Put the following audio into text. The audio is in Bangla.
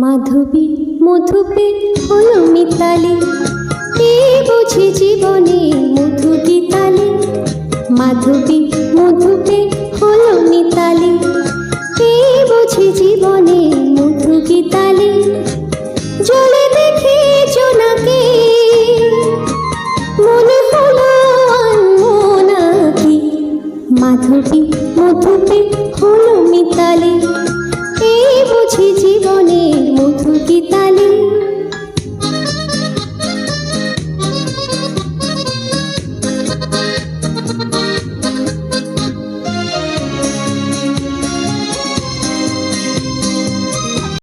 মাধবী মধুপে হলো মিতালি, এ বুঝি জীবনে মধু গীতালি। মাধবী মধুপে হলো মিতালি, এ বুঝি জীবনে মধু গীতালি। জলে দেখে জোনাকে মনে হলো নাকি। মাধবী মধুপে হলো মিতালি, এই বুঝি জীবনের মধু গীতালি।